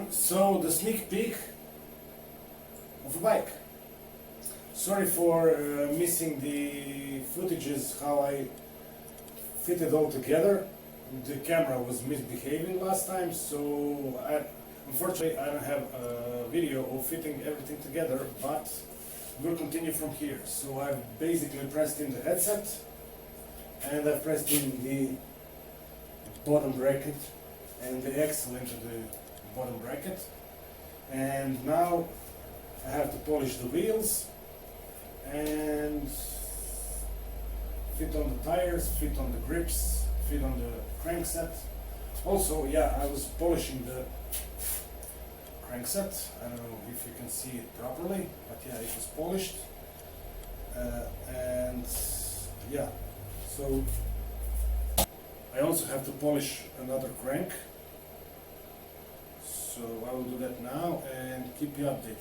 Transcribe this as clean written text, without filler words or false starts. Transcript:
So the sneak peek of a bike. Sorry for missing the footages how I fit it all together. The camera was misbehaving last time, so unfortunately I don't have a video of fitting everything together, but we'll continue from here. So I've basically pressed in the headset and I've pressed in the bottom bracket and the axle into the bottom bracket, and now I have to polish the wheels and fit on the tires, fit on the grips, fit on the crankset. Also, yeah, I was polishing the crankset. I don't know if you can see it properly, but yeah, it was polished. And yeah, so I also have to polish another crank. So I will do that now and keep you updated.